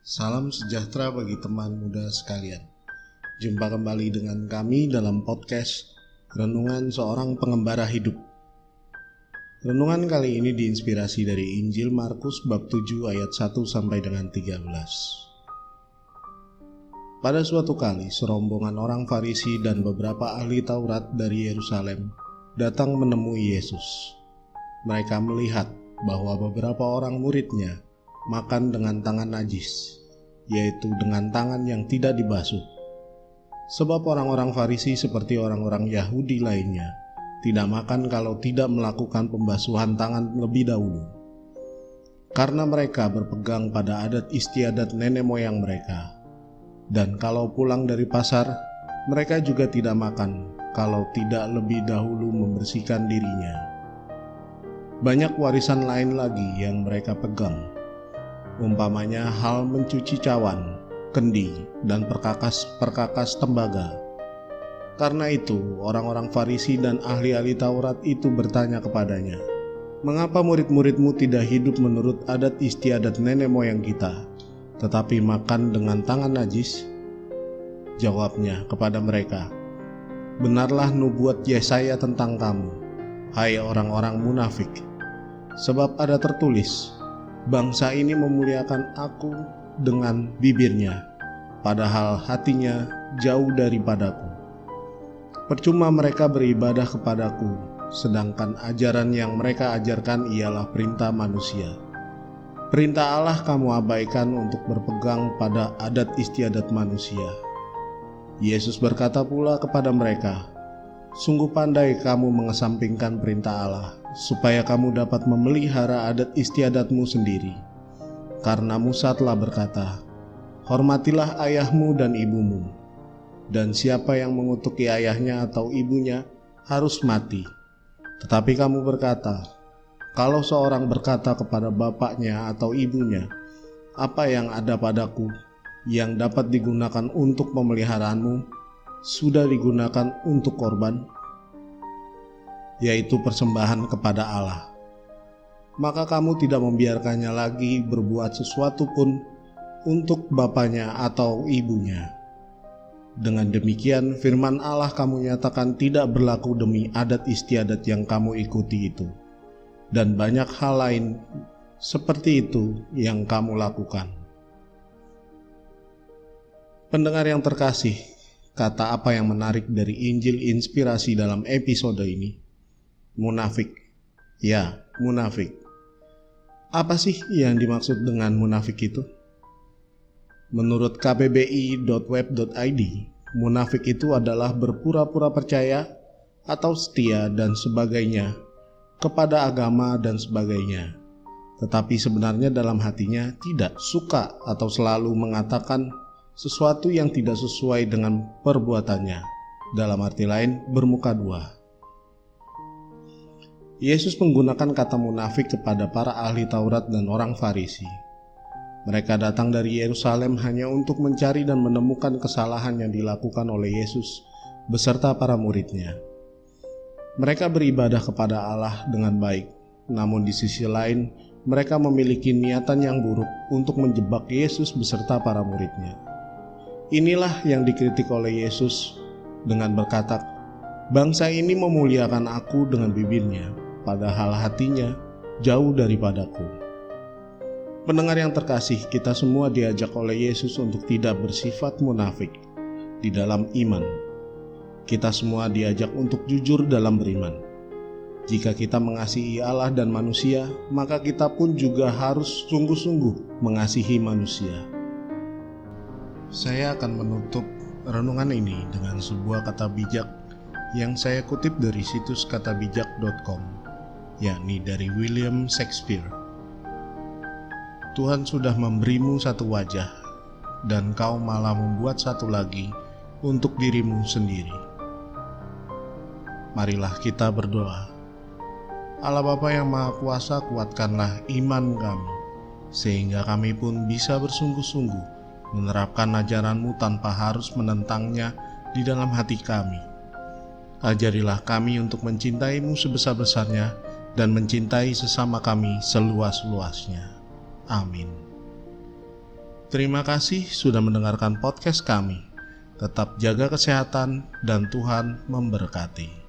Salam sejahtera bagi teman muda sekalian. Jumpa kembali dengan kami dalam podcast Renungan Seorang Pengembara Hidup. Renungan kali ini diinspirasi dari Injil Markus bab 7 ayat 1 sampai dengan 13. Pada suatu kali, serombongan orang Farisi dan beberapa ahli Taurat dari Yerusalem datang menemui Yesus. Mereka melihat bahwa beberapa orang muridnya makan dengan tangan najis, yaitu dengan tangan yang tidak dibasuh. Sebab orang-orang Farisi seperti orang-orang Yahudi lainnya tidak makan kalau tidak melakukan pembasuhan tangan lebih dahulu, karena mereka berpegang pada adat istiadat nenek moyang mereka. Dan kalau pulang dari pasar, mereka juga tidak makan kalau tidak lebih dahulu membersihkan dirinya. Banyak warisan lain lagi yang mereka pegang, umpamanya hal mencuci cawan, kendi, dan perkakas tembaga. Karena itu, orang-orang Farisi dan ahli-ahli Taurat itu bertanya kepadanya, "Mengapa murid-muridmu tidak hidup menurut adat istiadat nenek moyang kita, tetapi makan dengan tangan najis?" Jawabnya kepada mereka, "Benarlah nubuat Yesaya tentang kamu, hai orang-orang munafik. Sebab ada tertulis, bangsa ini memuliakan aku dengan bibirnya, padahal hatinya jauh daripadaku. Percuma mereka beribadah kepadaku, sedangkan ajaran yang mereka ajarkan ialah perintah manusia. Perintah Allah kamu abaikan untuk berpegang pada adat istiadat manusia." Yesus berkata pula kepada mereka, "Sungguh pandai kamu mengesampingkan perintah Allah, supaya kamu dapat memelihara adat istiadatmu sendiri. Karena Musa telah berkata, hormatilah ayahmu dan ibumu, dan siapa yang mengutuki ayahnya atau ibunya harus mati. Tetapi kamu berkata, kalau seorang berkata kepada bapaknya atau ibunya, apa yang ada padaku yang dapat digunakan untuk pemeliharaanmu, sudah digunakan untuk korban, yaitu persembahan kepada Allah, maka kamu tidak membiarkannya lagi berbuat sesuatu pun untuk bapaknya atau ibunya. Dengan demikian firman Allah kamu nyatakan tidak berlaku demi adat istiadat yang kamu ikuti itu, dan banyak hal lain seperti itu yang kamu lakukan." Pendengar yang terkasih, kata apa yang menarik dari Injil inspirasi dalam episode ini? Munafik. Ya, munafik. Apa sih yang dimaksud dengan munafik itu? Menurut kbbi.web.id, munafik itu adalah berpura-pura percaya atau setia dan sebagainya kepada agama dan sebagainya, tetapi sebenarnya dalam hatinya tidak suka atau selalu mengatakan sesuatu yang tidak sesuai dengan perbuatannya. Dalam arti lain, bermuka dua. Yesus menggunakan kata munafik kepada para ahli Taurat dan orang Farisi. Mereka datang dari Yerusalem hanya untuk mencari dan menemukan kesalahan yang dilakukan oleh Yesus beserta para muridnya. Mereka beribadah kepada Allah dengan baik, namun di sisi lain mereka memiliki niatan yang buruk untuk menjebak Yesus beserta para muridnya. Inilah yang dikritik oleh Yesus dengan berkata, "Bangsa ini memuliakan aku dengan bibirnya, padahal hatinya jauh daripadaku." Pendengar yang terkasih, kita semua diajak oleh Yesus untuk tidak bersifat munafik di dalam iman. Kita semua diajak untuk jujur dalam beriman. Jika kita mengasihi Allah dan manusia, maka kita pun juga harus sungguh-sungguh mengasihi manusia. Saya akan menutup renungan ini dengan sebuah kata bijak yang saya kutip dari situs katabijak.com, yakni dari William Shakespeare. "Tuhan sudah memberimu satu wajah, dan kau malah membuat satu lagi untuk dirimu sendiri." Marilah kita berdoa. Allah Bapa yang Maha Kuasa, kuatkanlah iman kami, sehingga kami pun bisa bersungguh-sungguh menerapkan ajaran-Mu tanpa harus menentangnya di dalam hati kami. Ajarilah kami untuk mencintai-Mu sebesar-besarnya dan mencintai sesama kami seluas-luasnya. Amin. Terima kasih sudah mendengarkan podcast kami. Tetap jaga kesehatan dan Tuhan memberkati.